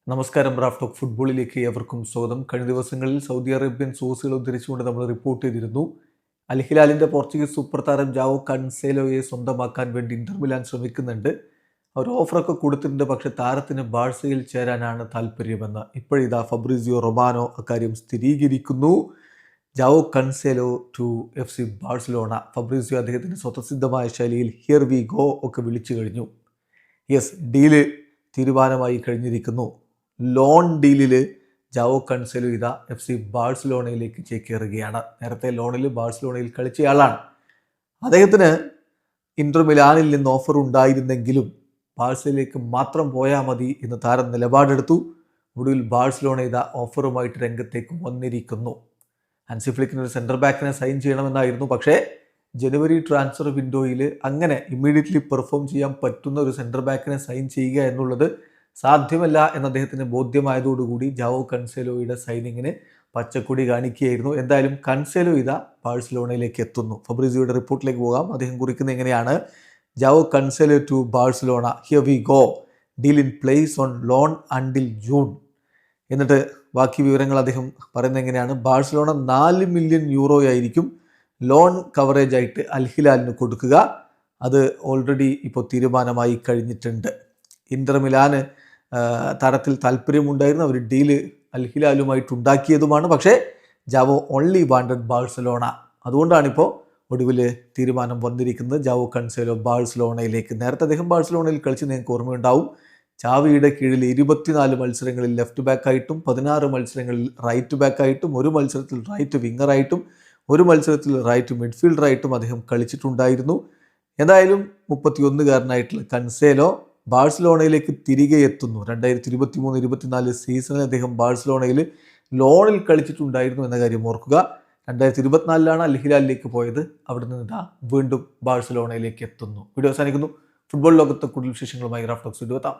നമസ്കാരം. Raf talk ഫുട്ബോളിലേക്ക് ഏവർക്കും സ്വാഗതം. കഴിഞ്ഞ ദിവസങ്ങളിൽ സൗദി അറേബ്യൻ സോഴ്സുകൾ ഉദ്ധരിച്ചുകൊണ്ട് നമ്മൾ റിപ്പോർട്ട് ചെയ്തിരുന്നു, അൽ ഹിലാലിൻ്റെ പോർച്ചുഗീസ് സൂപ്പർ താരം ജാവോ കൺസേലോയെ സ്വന്തമാക്കാൻ വേണ്ടി ഇന്റർ മിലാൻ ശ്രമിക്കുന്നുണ്ട്. അവർ ഓഫറൊക്കെ കൊടുത്തിട്ടുണ്ട്, പക്ഷേ താരത്തിന് ബാഴ്സയിൽ ചേരാനാണ് താല്പര്യമെന്ന് ഇപ്പോഴിതാ ഫബ്രീസിയോ റൊമാനോ അക്കാര്യം സ്ഥിരീകരിക്കുന്നു. Joao Cancelo to FC Barcelona. ഫബ്രീസിയോ അദ്ദേഹത്തിൻ്റെ സ്വതസിദ്ധമായ ശൈലിയിൽ ഹിയർ വി ഗോ ഒക്കെ വിളിച്ചു കഴിഞ്ഞു. യെസ്, ഡീല് തീരുമാനമായി കഴിഞ്ഞിരിക്കുന്നു. ലോൺ ഡീലിൽ ജാവോ കൺസേലോ ഇതാ FC ബാഴ്സലോണയിലേക്ക് ചേക്കേറുകയാണ്. നേരത്തെ ലോണിൽ ബാഴ്സലോണയിൽ കളിച്ചയാളാണ്. അദ്ദേഹത്തിന് ഇന്റർ മിലാനിൽ നിന്ന് ഓഫർ ഉണ്ടായിരുന്നെങ്കിലും ബാഴ്സയിലേക്ക് മാത്രം പോയാൽ മതി എന്ന് താരം നിലപാടെടുത്തു. ഒടുവിൽ ബാഴ്സലോണ ഇതാ ഓഫറുമായിട്ട് രംഗത്തേക്ക് വന്നിരിക്കുന്നു. ഹാൻസി ഫ്ലിക്കിന് ഒരു സെൻറ്റർ ബാക്കിനെ സൈൻ ചെയ്യണമെന്നായിരുന്നു, പക്ഷേ ജനുവരി ട്രാൻസ്ഫർ വിൻഡോയിൽ അങ്ങനെ ഇമ്മീഡിയറ്റ്ലി പെർഫോം ചെയ്യാൻ പറ്റുന്ന ഒരു സെൻറ്റർ ബാക്കിനെ സൈൻ ചെയ്യുക എന്നുള്ളത് സാധ്യമല്ല എന്ന് അദ്ദേഹത്തിന് ബോധ്യമായതോടുകൂടി ജാവോ കൺസേലോയുടെ സൈനിങ്ങിന് പച്ചക്കൊടി കാണിക്കുകയായിരുന്നു. എന്തായാലും കൺസേലോ ഇതാ ബാഴ്സലോണയിലേക്ക് എത്തുന്നു. ഫബ്രീസിയോയുടെ റിപ്പോർട്ടിലേക്ക് പോകാം. അദ്ദേഹം കുറിക്കുന്നത് എങ്ങനെയാണ്: Joao Cancelo to Barcelona, here we go, deal in place on loan until June. എന്നിട്ട് ബാക്കി വിവരങ്ങൾ അദ്ദേഹം പറയുന്നത് എങ്ങനെയാണ്: ബാഴ്സലോണ 4 മില്യൺ യൂറോ ആയിരിക്കും ലോൺ കവറേജ് ആയിട്ട് അൽ ഹിലാലിന് കൊടുക്കുക. അത് ഓൾറെഡി ഇപ്പോൾ തീരുമാനമായി കഴിഞ്ഞിട്ടുണ്ട്. ഇന്റർ മിലാന് താരത്തിൽ താല്പര്യമുണ്ടായിരുന്നു. അവർ ഡീല് അൽ ഹിലാലുമായിട്ട് ഉണ്ടാക്കിയതുമാണ്. പക്ഷേ ജാവോ ഓൺലി വാണ്ടഡ് ബാഴ്സലോണ. അതുകൊണ്ടാണിപ്പോൾ ഒടുവിൽ തീരുമാനം വന്നിരിക്കുന്നത് ജാവോ കൺസേലോ ബാഴ്സലോണയിലേക്ക്. നേരത്തെ അദ്ദേഹം ബാഴ്സലോണയിൽ കളിച്ച് നിങ്ങൾക്ക് ഓർമ്മയുണ്ടാവും. ചാവിയുടെ കീഴിൽ 24 മത്സരങ്ങളിൽ ലെഫ്റ്റ് ബാക്കായിട്ടും 16 മത്സരങ്ങളിൽ റൈറ്റ് ബാക്കായിട്ടും 1 മത്സരത്തിൽ റൈറ്റ് വിങ്ങറായിട്ടും 1 മത്സരത്തിൽ റൈറ്റ് മിഡ്ഫീൽഡറായിട്ടും അദ്ദേഹം കളിച്ചിട്ടുണ്ടായിരുന്നു. എന്തായാലും 31കാരനായിട്ടുള്ള കൺസേലോ ബാഴ്സലോണയിലേക്ക് തിരികെ എത്തുന്നു. 2023-24 സീസണിൽ അദ്ദേഹം ബാഴ്സലോണയിൽ ലോണിൽ കളിച്ചിട്ടുണ്ടായിരുന്നു എന്ന കാര്യം ഓർക്കുക. 2024 അൽ ഹിലാലിലേക്ക് പോയത്. അവിടെ നിന്ന് ഇതാ വീണ്ടും ബാഴ്സലോണയിലേക്ക് എത്തുന്നു. വീഡിയോ അവസാനിക്കുന്നു. ഫുട്ബോൾ ലോകത്തെ കൂടുതൽ വിശേഷങ്ങളുമായി റാഫ് ടോക്സ് വീഡിയോ എത്താം.